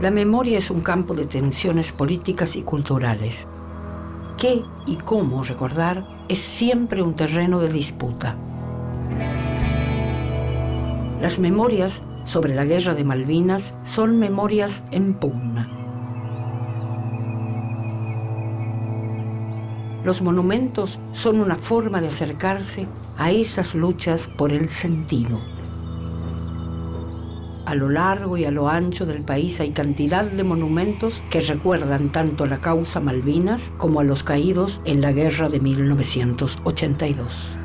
La memoria es un campo de tensiones políticas y culturales. ¿Qué y cómo recordar es siempre un terreno de disputa? Las memorias sobre la Guerra de Malvinas son memorias en pugna. Los monumentos son una forma de acercarse a esas luchas por el sentido. A lo largo y a lo ancho del país hay cantidad de monumentos que recuerdan tanto a la causa Malvinas como a los caídos en la guerra de 1982.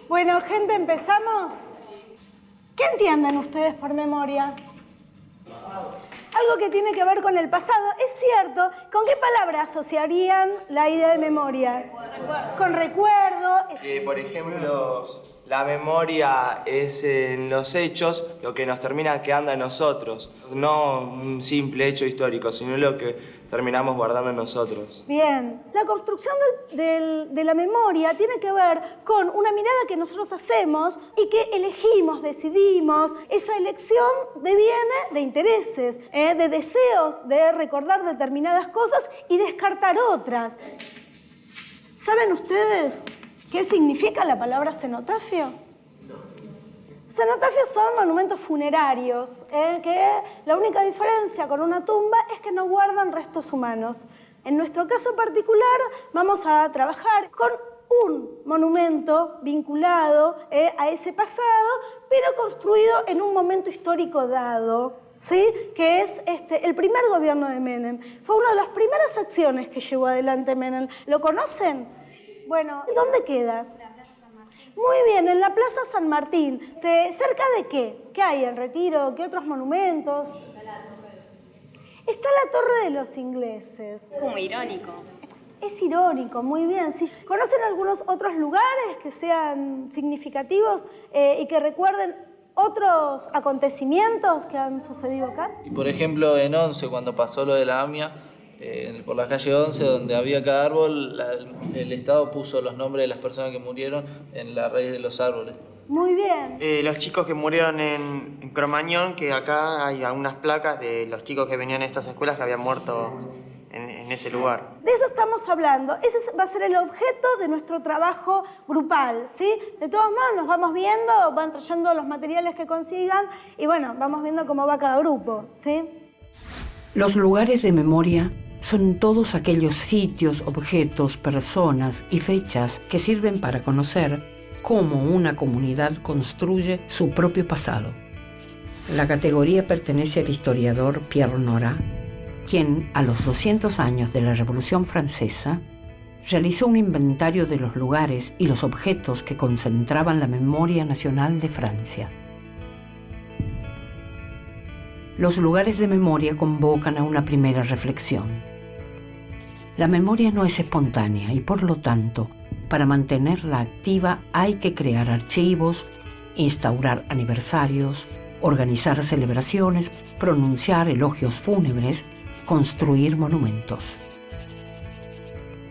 Bueno, gente, ¿empezamos? ¿Qué entienden ustedes por memoria? Algo que tiene que ver con el pasado. Es cierto. ¿Con qué palabra asociarían la idea de memoria? Con recuerdo. Por ejemplo, la memoria es en los hechos lo que nos termina quedando a nosotros. No un simple hecho histórico, sino lo que terminamos guardando en nosotros. Bien. La construcción de la memoria tiene que ver con una mirada que nosotros hacemos y que elegimos, decidimos. Esa elección deviene de intereses, de deseos de recordar determinadas cosas y descartar otras. ¿Saben ustedes qué significa la palabra cenotafio? Cenotafios son monumentos funerarios, que la única diferencia con una tumba es que no guardan restos humanos. En nuestro caso particular vamos a trabajar con un monumento vinculado a ese pasado, pero construido en un momento histórico dado, ¿sí? Que es el primer gobierno de Menem. Fue una de las primeras acciones que llevó adelante Menem. ¿Lo conocen? Bueno, ¿dónde queda? Muy bien, en la Plaza San Martín. ¿Cerca de qué? ¿Qué hay en Retiro? ¿Qué otros monumentos? Está la Torre de los Ingleses. Como irónico. Es irónico, muy bien. Sí. ¿Conocen algunos otros lugares que sean significativos y que recuerden otros acontecimientos que han sucedido acá? Y por ejemplo, en Once, cuando pasó lo de la AMIA, por la calle 11, donde había cada árbol, el Estado puso los nombres de las personas que murieron en la raíz de los árboles. Muy bien. Los chicos que murieron en Cromañón, que acá hay algunas placas de los chicos que venían a estas escuelas que habían muerto en ese lugar. De eso estamos hablando. Ese va a ser el objeto de nuestro trabajo grupal, ¿sí? De todos modos, nos vamos viendo, van trayendo los materiales que consigan y bueno, vamos viendo cómo va cada grupo, ¿sí? Los lugares de memoria son todos aquellos sitios, objetos, personas y fechas que sirven para conocer cómo una comunidad construye su propio pasado. La categoría pertenece al historiador Pierre Nora, quien, a los 200 años de la Revolución Francesa, realizó un inventario de los lugares y los objetos que concentraban la memoria nacional de Francia. Los lugares de memoria convocan a una primera reflexión. La memoria no es espontánea y, por lo tanto, para mantenerla activa hay que crear archivos, instaurar aniversarios, organizar celebraciones, pronunciar elogios fúnebres, construir monumentos.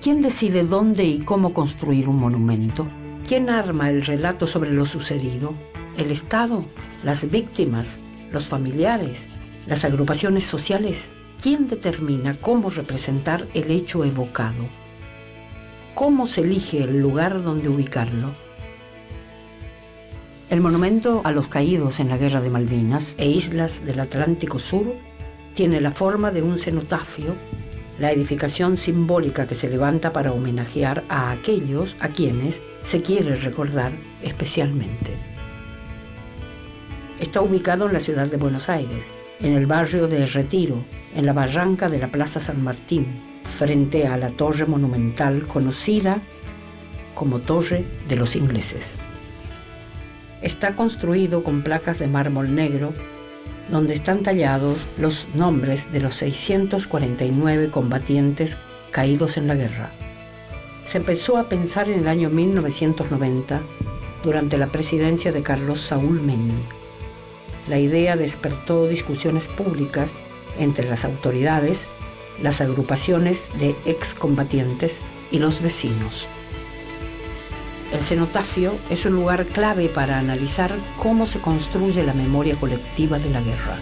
¿Quién decide dónde y cómo construir un monumento? ¿Quién arma el relato sobre lo sucedido? ¿El Estado? ¿Las víctimas? ¿Los familiares? ¿Las agrupaciones sociales? ¿Quién determina cómo representar el hecho evocado? ¿Cómo se elige el lugar donde ubicarlo? El monumento a los caídos en la Guerra de Malvinas e islas del Atlántico Sur tiene la forma de un cenotafio, la edificación simbólica que se levanta para homenajear a aquellos a quienes se quiere recordar especialmente. Está ubicado en la ciudad de Buenos Aires, en el barrio de Retiro, en la barranca de la Plaza San Martín, frente a la torre monumental conocida como Torre de los Ingleses. Está construido con placas de mármol negro donde están tallados los nombres de los 649 combatientes caídos en la guerra. Se empezó a pensar en el año 1990, durante la presidencia de Carlos Saúl Menem. La idea despertó discusiones públicas entre las autoridades, las agrupaciones de excombatientes y los vecinos. El cenotafio es un lugar clave para analizar cómo se construye la memoria colectiva de la guerra.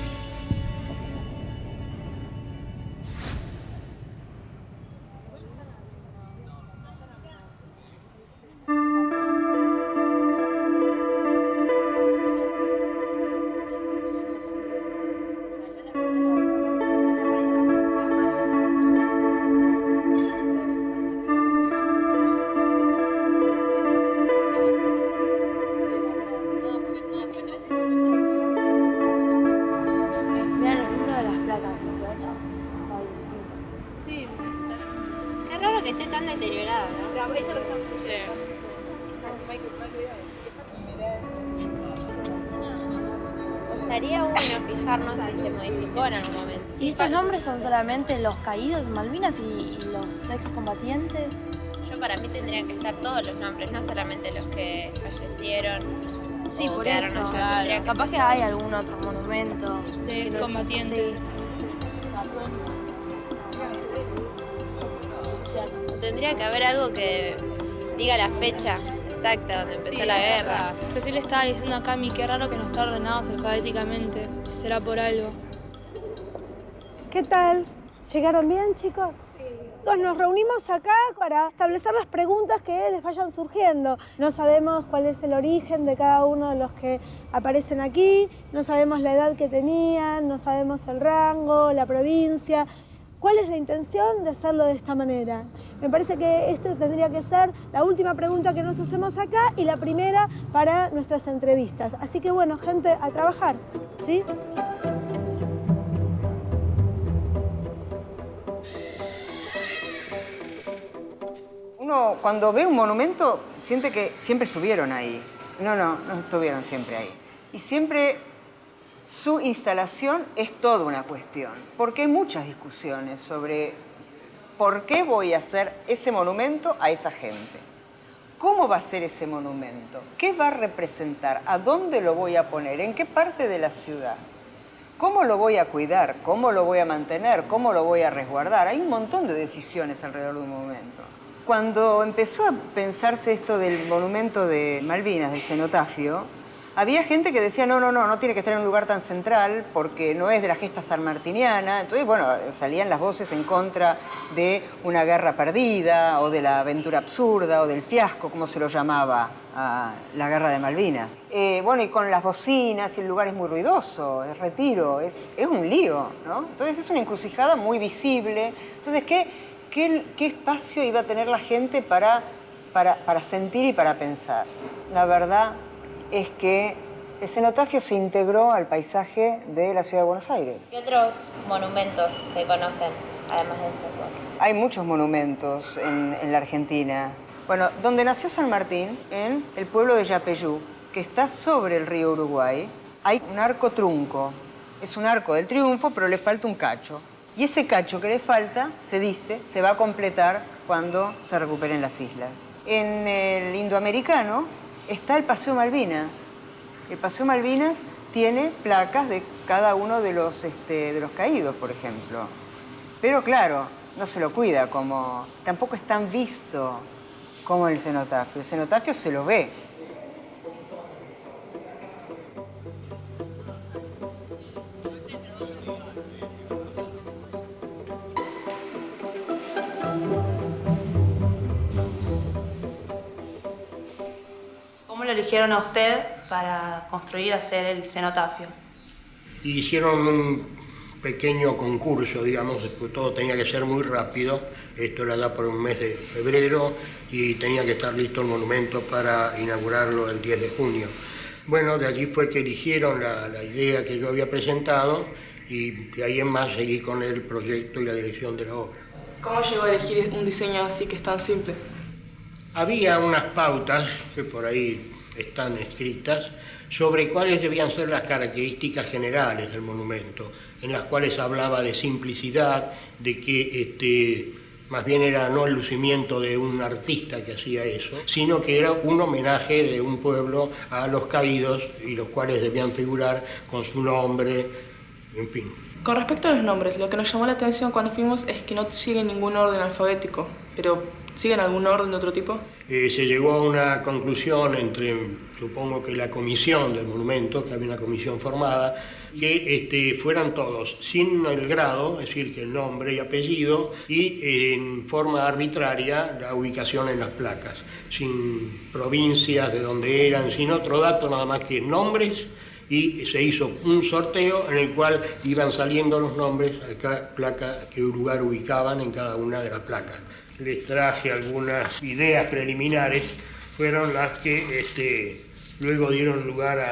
Que esté tan deteriorado, ¿no? Sí. Estaría bueno fijarnos si se modificó en algún momento. ¿Y estos nombres son solamente los caídos en Malvinas y los excombatientes? Para mí tendrían que estar todos los nombres, no solamente los que fallecieron. Sí, por eso. Claro. Capaz que hay algún otro monumento de combatientes. Sí. Tendría que haber algo que diga la fecha exacta donde empezó la guerra. Recién le estaba diciendo a Cami, qué raro que no está ordenados alfabéticamente, si será por algo. ¿Qué tal? ¿Llegaron bien, chicos? Sí. Nos reunimos acá para establecer las preguntas que les vayan surgiendo. No sabemos cuál es el origen de cada uno de los que aparecen aquí, no sabemos la edad que tenían, no sabemos el rango, la provincia. ¿Cuál es la intención de hacerlo de esta manera? Me parece que esto tendría que ser la última pregunta que nos hacemos acá y la primera para nuestras entrevistas. Así que bueno, gente, a trabajar, ¿sí? Uno cuando ve un monumento siente que siempre estuvieron ahí. No estuvieron siempre ahí. Y siempre su instalación es toda una cuestión, porque hay muchas discusiones sobre por qué voy a hacer ese monumento a esa gente. ¿Cómo va a ser ese monumento? ¿Qué va a representar? ¿A dónde lo voy a poner? ¿En qué parte de la ciudad? ¿Cómo lo voy a cuidar? ¿Cómo lo voy a mantener? ¿Cómo lo voy a resguardar? Hay un montón de decisiones alrededor de un monumento. Cuando empezó a pensarse esto del monumento de Malvinas, del cenotafio, había gente que decía, no tiene que estar en un lugar tan central porque no es de la gesta sanmartiniana. Entonces, bueno, salían las voces en contra de una guerra perdida o de la aventura absurda o del fiasco, como se lo llamaba a la guerra de Malvinas. Bueno, y con las bocinas, y el lugar es muy ruidoso, es retiro, es un lío, ¿no? Entonces es una encrucijada muy visible. Entonces, ¿qué espacio iba a tener la gente para sentir y para pensar? La verdad es que el cenotafio se integró al paisaje de la ciudad de Buenos Aires. ¿Qué otros monumentos se conocen, además de estos dos? Hay muchos monumentos en la Argentina. Bueno, donde nació San Martín, en el pueblo de Yapeyú, que está sobre el río Uruguay, hay un arco trunco. Es un arco del triunfo, pero le falta un cacho. Y ese cacho que le falta, se dice, se va a completar cuando se recuperen las islas. En el indoamericano está el Paseo Malvinas. El Paseo Malvinas tiene placas de cada uno de los caídos, por ejemplo. Pero claro, no se lo cuida como... Tampoco es tan visto como el cenotafio. El cenotafio se lo ve. ¿Cómo lo eligieron a usted para construir, hacer el cenotafio? Hicieron un pequeño concurso, digamos, después todo tenía que ser muy rápido. Esto era ya por un mes de febrero y tenía que estar listo el monumento para inaugurarlo el 10 de junio. Bueno, de allí fue que eligieron la idea que yo había presentado y de ahí en más seguí con el proyecto y la dirección de la obra. ¿Cómo llegó a elegir un diseño así que es tan simple? Había unas pautas que por ahí están escritas sobre cuáles debían ser las características generales del monumento, en las cuales hablaba de simplicidad, de que más bien era no el lucimiento de un artista que hacía eso, sino que era un homenaje de un pueblo a los caídos y los cuales debían figurar con su nombre, en fin. Con respecto a los nombres, lo que nos llamó la atención cuando fuimos es que no siguen ningún orden alfabético, pero ¿siguen algún orden de otro tipo? Se llegó a una conclusión entre, supongo que la comisión del monumento, que había una comisión formada, que fueran todos sin el grado, es decir, que el nombre y apellido, y en forma arbitraria la ubicación en las placas, sin provincias de donde eran, sin otro dato, nada más que nombres, y se hizo un sorteo en el cual iban saliendo los nombres a cada placa, qué lugar ubicaban en cada una de las placas. Les traje algunas ideas preliminares, fueron las que luego dieron lugar a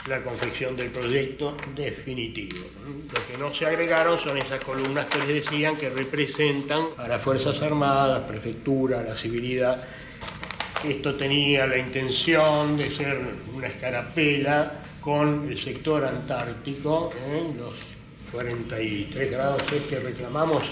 la confección del proyecto definitivo. Lo que no se agregaron son esas columnas que les decían que representan a las Fuerzas Armadas, Prefectura, la civilidad. Esto tenía la intención de ser una escarapela con el sector antártico, los 43 grados que reclamamos.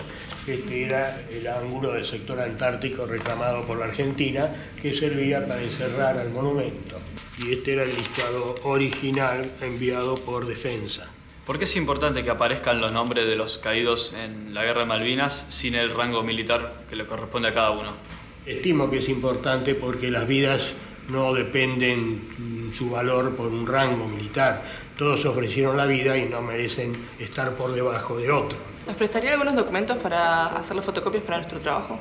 Este era el ángulo del sector antártico reclamado por la Argentina, que servía para encerrar al monumento. Y este era el listado original enviado por Defensa. ¿Por qué es importante que aparezcan los nombres de los caídos en la Guerra de Malvinas sin el rango militar que le corresponde a cada uno? Estimo que es importante porque las vidas no dependen su valor por un rango militar. Todos ofrecieron la vida y no merecen estar por debajo de otro. ¿Nos prestaría algunos documentos para hacer las fotocopias para nuestro trabajo?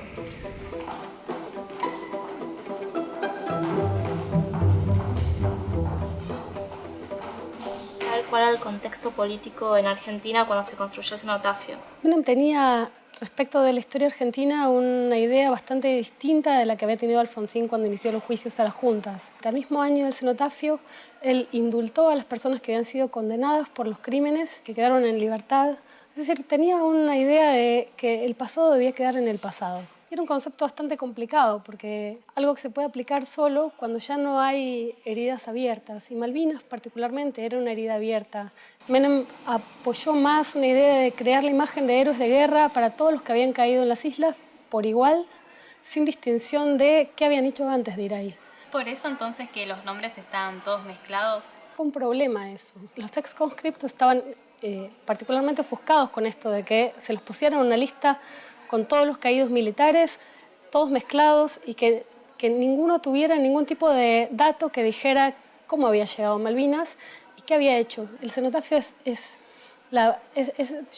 ¿Saber cuál era el contexto político en Argentina cuando se construyó el cenotafio? Menem tenía, respecto de la historia argentina, una idea bastante distinta de la que había tenido Alfonsín cuando inició los juicios a las juntas. El mismo año del cenotafio, él indultó a las personas que habían sido condenadas por los crímenes, que quedaron en libertad. Es decir, tenía una idea de que el pasado debía quedar en el pasado. Y era un concepto bastante complicado, porque algo que se puede aplicar solo cuando ya no hay heridas abiertas. Y Malvinas, particularmente, era una herida abierta. Menem apoyó más una idea de crear la imagen de héroes de guerra para todos los que habían caído en las islas por igual, sin distinción de qué habían hecho antes de ir ahí. ¿Por eso entonces que los nombres estaban todos mezclados? Fue un problema eso. Los ex-conscriptos estaban particularmente ofuscados con esto de que se los pusiera en una lista con todos los caídos militares, todos mezclados, y que ninguno tuviera ningún tipo de dato que dijera cómo había llegado a Malvinas y qué había hecho. El cenotafio es,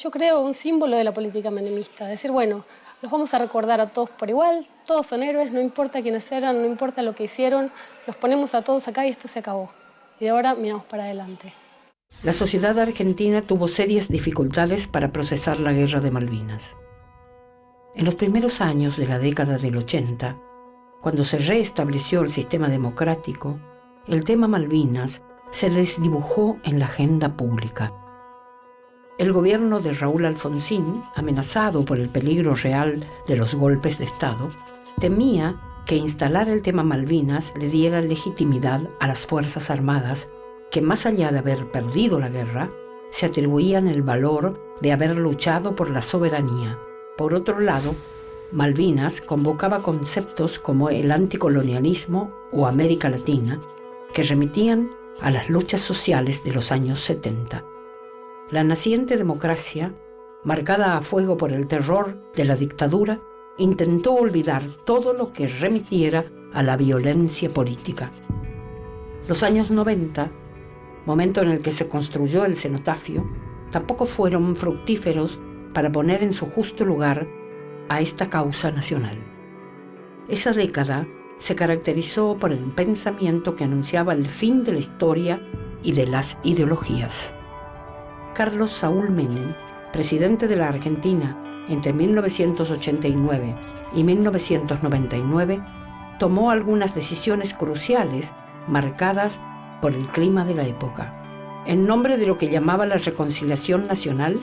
yo creo, un símbolo de la política menemista. Decir, bueno, los vamos a recordar a todos por igual, todos son héroes, no importa quiénes eran, no importa lo que hicieron, los ponemos a todos acá y esto se acabó. Y de ahora miramos para adelante. La sociedad argentina tuvo serias dificultades para procesar la guerra de Malvinas. En los primeros años de la década del 80, cuando se restableció el sistema democrático, el tema Malvinas se desdibujó en la agenda pública. El gobierno de Raúl Alfonsín, amenazado por el peligro real de los golpes de Estado, temía que instalar el tema Malvinas le diera legitimidad a las Fuerzas Armadas, que más allá de haber perdido la guerra, se atribuían el valor de haber luchado por la soberanía. Por otro lado, Malvinas convocaba conceptos como el anticolonialismo o América Latina, que remitían a las luchas sociales de los años 70. La naciente democracia, marcada a fuego por el terror de la dictadura, intentó olvidar todo lo que remitiera a la violencia política. Los años 90, momento en el que se construyó el cenotafio, tampoco fueron fructíferos para poner en su justo lugar a esta causa nacional. Esa década se caracterizó por el pensamiento que anunciaba el fin de la historia y de las ideologías. Carlos Saúl Menem, presidente de la Argentina entre 1989 y 1999, tomó algunas decisiones cruciales marcadas por el clima de la época. En nombre de lo que llamaba la reconciliación nacional,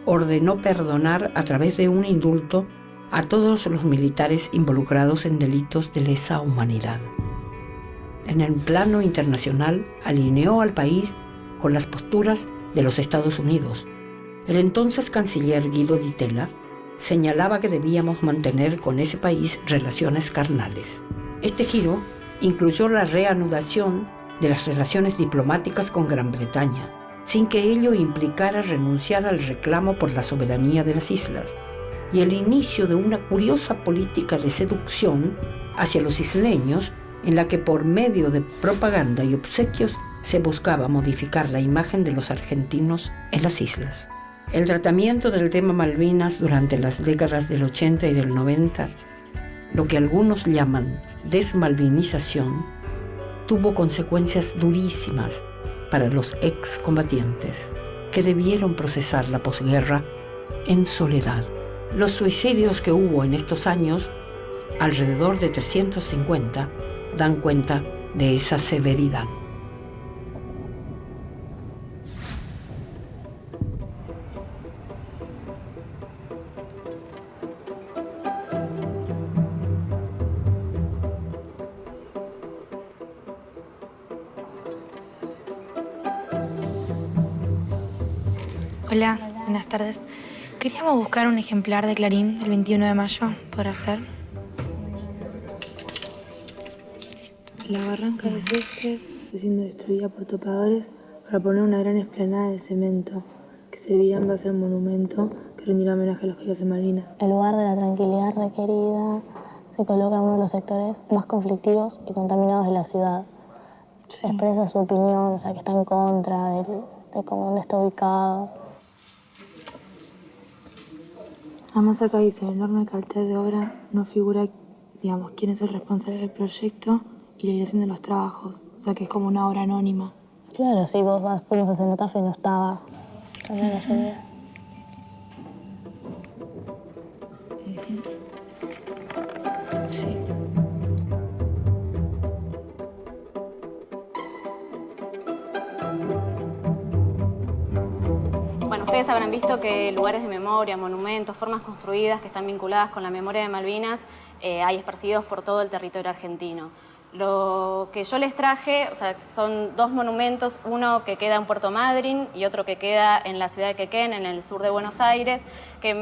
ordenó perdonar a través de un indulto a todos los militares involucrados en delitos de lesa humanidad. En el plano internacional alineó al país con las posturas de los Estados Unidos. El entonces canciller Guido Di Tella señalaba que debíamos mantener con ese país relaciones carnales. Este giro incluyó la reanudación de las relaciones diplomáticas con Gran Bretaña, sin que ello implicara renunciar al reclamo por la soberanía de las islas, y el inicio de una curiosa política de seducción hacia los isleños, en la que por medio de propaganda y obsequios se buscaba modificar la imagen de los argentinos en las islas. El tratamiento del tema Malvinas durante las décadas del 80 y del 90, lo que algunos llaman desmalvinización, tuvo consecuencias durísimas para los excombatientes, que debieron procesar la posguerra en soledad. Los suicidios que hubo en estos años, alrededor de 350, dan cuenta de esa severidad. Hola, buenas tardes. Queríamos buscar un ejemplar de Clarín el 21 de mayo, ¿podrá ser? La barranca de Césped está siendo destruida por topadores para poner una gran explanada de cemento que servirá en base al monumento que rendirá homenaje a los caídos en Malvinas. En lugar de la tranquilidad requerida, se coloca en uno de los sectores más conflictivos y contaminados de la ciudad. Sí. Expresa su opinión, o sea, que está en contra de cómo dónde está ubicado. Además acá dice, en el enorme cartel de obra no figura, digamos, quién es el responsable del proyecto y la dirección de los trabajos. O sea que es como una obra anónima. Claro, sí, vos vas por ese cenotafio y no estaba. También no se ve. Sí. Bueno, ustedes habrán visto que lugares de memoria, monumentos, formas construidas que están vinculadas con la memoria de Malvinas hay esparcidos por todo el territorio argentino. Lo que yo les traje, o sea, son dos monumentos, uno que queda en Puerto Madryn y otro que queda en la ciudad de Quequén, en el sur de Buenos Aires, que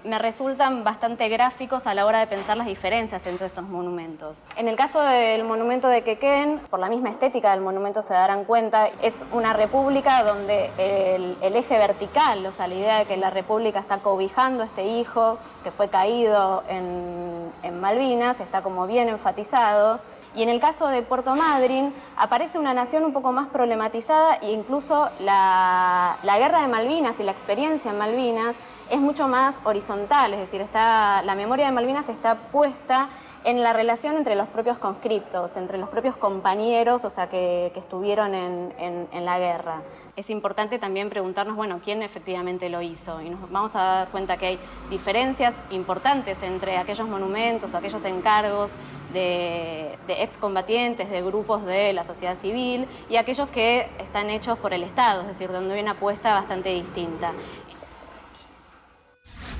me resultan bastante gráficos a la hora de pensar las diferencias entre estos monumentos. En el caso del monumento de Quequén, por la misma estética del monumento se darán cuenta, es una república donde el eje vertical, o sea, la idea de que la república está cobijando a este hijo que fue caído en Malvinas, está como bien enfatizado. Y en el caso de Puerto Madryn aparece una nación un poco más problematizada e incluso la guerra de Malvinas y la experiencia en Malvinas es mucho más horizontal, es decir, la memoria de Malvinas está puesta en la relación entre los propios conscriptos, entre los propios compañeros, o sea, que estuvieron en la guerra. Es importante también preguntarnos, bueno, ¿quién efectivamente lo hizo? Y nos vamos a dar cuenta que hay diferencias importantes entre aquellos monumentos, aquellos encargos de excombatientes, de grupos de la sociedad civil, y aquellos que están hechos por el Estado, es decir, donde hay una apuesta bastante distinta.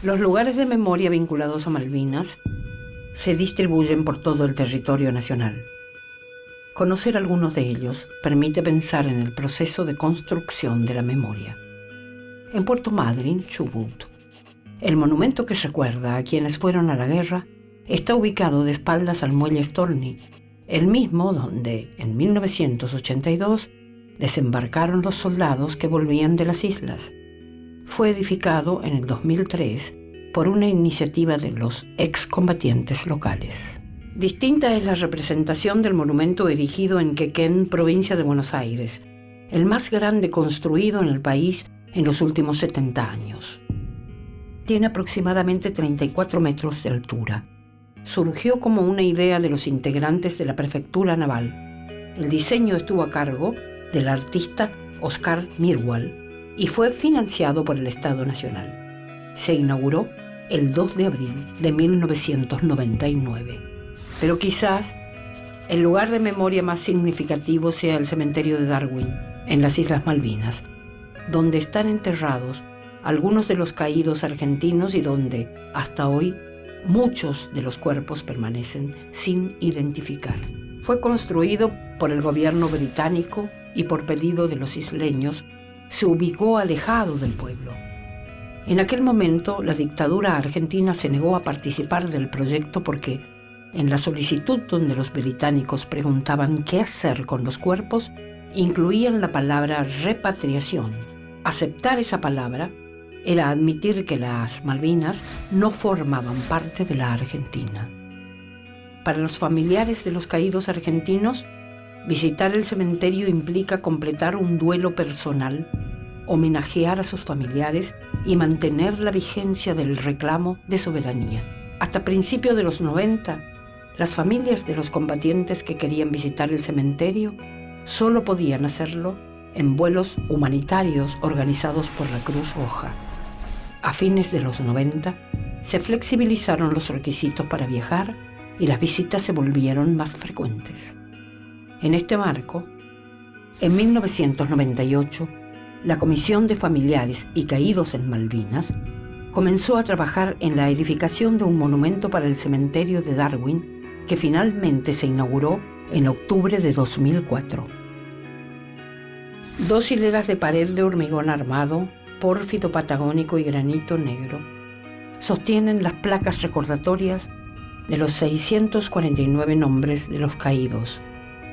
Los lugares de memoria vinculados a Malvinas se distribuyen por todo el territorio nacional. Conocer algunos de ellos permite pensar en el proceso de construcción de la memoria. En Puerto Madryn, Chubut, el monumento que recuerda a quienes fueron a la guerra está ubicado de espaldas al muelle Stolny, el mismo donde, en 1982, desembarcaron los soldados que volvían de las islas. Fue edificado en el 2003 por una iniciativa de los excombatientes locales. Distinta es la representación del monumento erigido en Quequén, provincia de Buenos Aires, el más grande construido en el país en los últimos 70 años. Tiene aproximadamente 34 metros de altura. Surgió como una idea de los integrantes de la Prefectura Naval. El diseño estuvo a cargo del artista Oscar Mirwal y fue financiado por el Estado Nacional. Se inauguró el 2 de abril de 1999. Pero quizás el lugar de memoria más significativo sea el cementerio de Darwin, en las Islas Malvinas, donde están enterrados algunos de los caídos argentinos y donde, hasta hoy, Muchos de los cuerpos permanecen sin identificar. Fue construido por el gobierno británico y por pedido de los isleños, se ubicó alejado del pueblo. En aquel momento, la dictadura argentina se negó a participar del proyecto porque, en la solicitud donde los británicos preguntaban qué hacer con los cuerpos, incluían la palabra repatriación. Aceptar esa palabra era admitir que las Malvinas no formaban parte de la Argentina. Para los familiares de los caídos argentinos, visitar el cementerio implica completar un duelo personal, homenajear a sus familiares y mantener la vigencia del reclamo de soberanía. Hasta principios de los 90, las familias de los combatientes que querían visitar el cementerio solo podían hacerlo en vuelos humanitarios organizados por la Cruz Roja. A fines de los 90, se flexibilizaron los requisitos para viajar y las visitas se volvieron más frecuentes. En este marco, en 1998, la Comisión de Familiares y Caídos en Malvinas comenzó a trabajar en la edificación de un monumento para el cementerio de Darwin, que finalmente se inauguró en octubre de 2004. 2 hileras de pared de hormigón armado, pórfido patagónico y granito negro sostienen las placas recordatorias de los 649 nombres de los caídos,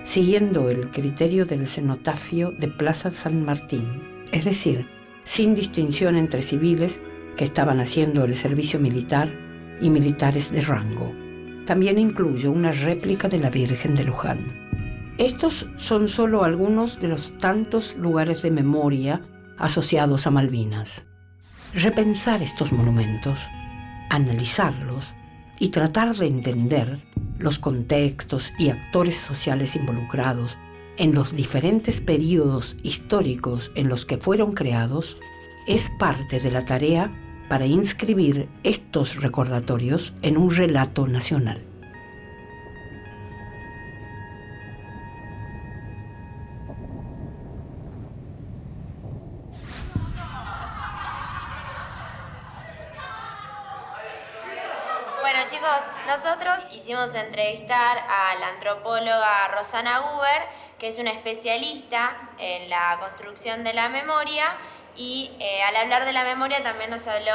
siguiendo el criterio del cenotafio de Plaza San Martín, es decir, sin distinción entre civiles que estaban haciendo el servicio militar y militares de rango. También incluye una réplica de la Virgen de Luján. Estos son solo algunos de los tantos lugares de memoria asociados a Malvinas. Repensar estos monumentos, analizarlos y tratar de entender los contextos y actores sociales involucrados en los diferentes periodos históricos en los que fueron creados es parte de la tarea para inscribir estos recordatorios en un relato nacional. Bueno chicos, nosotros quisimos entrevistar a la antropóloga Rosana Guber, que es una especialista en la construcción de la memoria y al hablar de la memoria también nos habló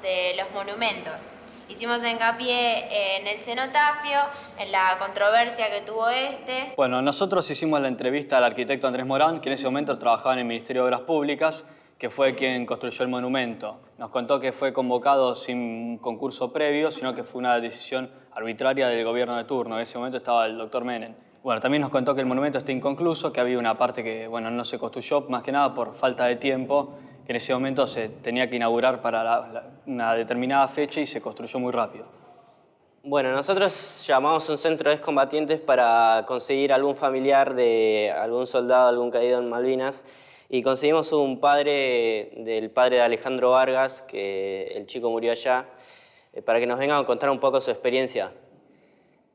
de los monumentos. Hicimos hincapié en el cenotafio, en la controversia que tuvo este. Bueno, nosotros hicimos la entrevista al arquitecto Andrés Morán, que en ese momento trabajaba en el Ministerio de Obras Públicas, que fue quien construyó el monumento. Nos contó que fue convocado sin concurso previo, sino que fue una decisión arbitraria del gobierno de turno. En ese momento estaba el doctor Menem. Bueno, también nos contó que el monumento está inconcluso, que había una parte que no se construyó, más que nada por falta de tiempo, que en ese momento se tenía que inaugurar para una determinada fecha y se construyó muy rápido. Bueno, nosotros llamamos a un centro de excombatientes para conseguir algún familiar de algún soldado, algún caído en Malvinas, y conseguimos un padre del padre de Alejandro Vargas, que el chico murió allá, para que nos vengan a contar un poco su experiencia.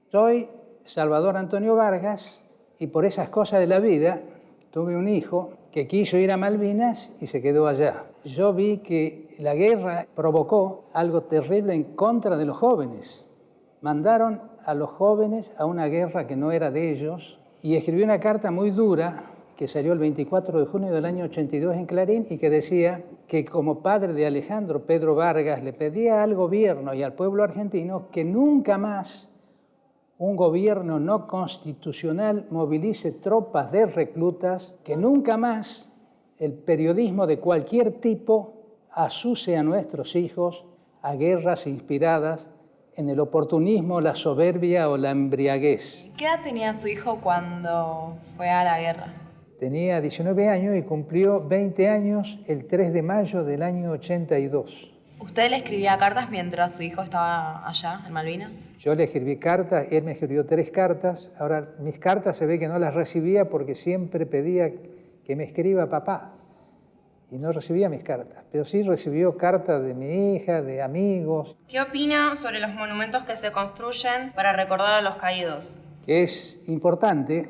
Soy Salvador Antonio Vargas y por esas cosas de la vida tuve un hijo que quiso ir a Malvinas y se quedó allá. Yo vi que la guerra provocó algo terrible en contra de los jóvenes. Mandaron a los jóvenes a una guerra que no era de ellos y escribí una carta muy dura que salió el 24 de junio del año 82 en Clarín y que decía que como padre de Alejandro, Pedro Vargas, le pedía al gobierno y al pueblo argentino que nunca más un gobierno no constitucional movilice tropas de reclutas, que nunca más el periodismo de cualquier tipo asuse a nuestros hijos a guerras inspiradas en el oportunismo, la soberbia o la embriaguez. ¿Qué edad tenía su hijo cuando fue a la guerra? Tenía 19 años y cumplió 20 años el 3 de mayo del año 82. ¿Usted le escribía cartas mientras su hijo estaba allá, en Malvinas? Yo le escribí cartas, él me escribió 3 cartas. Ahora, mis cartas se ve que no las recibía porque siempre pedía que me escriba papá. Y no recibía mis cartas, pero sí recibió cartas de mi hija, de amigos. ¿Qué opina sobre los monumentos que se construyen para recordar a los caídos? Que es importante,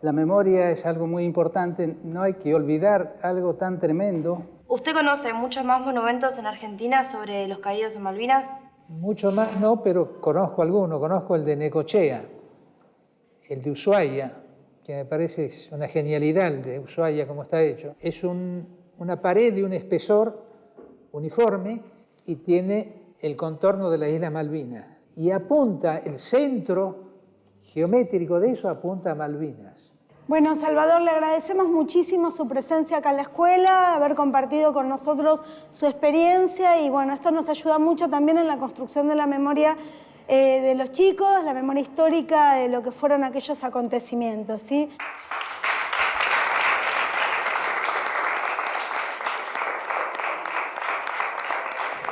la memoria es algo muy importante, no hay que olvidar algo tan tremendo. ¿Usted conoce muchos más monumentos en Argentina sobre los caídos en Malvinas? Mucho más no, pero conozco alguno. Conozco el de Necochea, el de Ushuaia, que me parece es una genialidad el de Ushuaia como está hecho. Es una pared de un espesor uniforme y tiene el contorno de la isla Malvinas. Y apunta, el centro geométrico de eso apunta a Malvinas. Bueno, Salvador, le agradecemos muchísimo su presencia acá en la escuela, haber compartido con nosotros su experiencia y bueno, esto nos ayuda mucho también en la construcción de la memoria de los chicos, la memoria histórica de lo que fueron aquellos acontecimientos, ¿sí?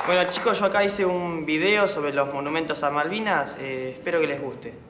Bueno chicos, yo acá hice un video sobre los monumentos a Malvinas, espero que les guste.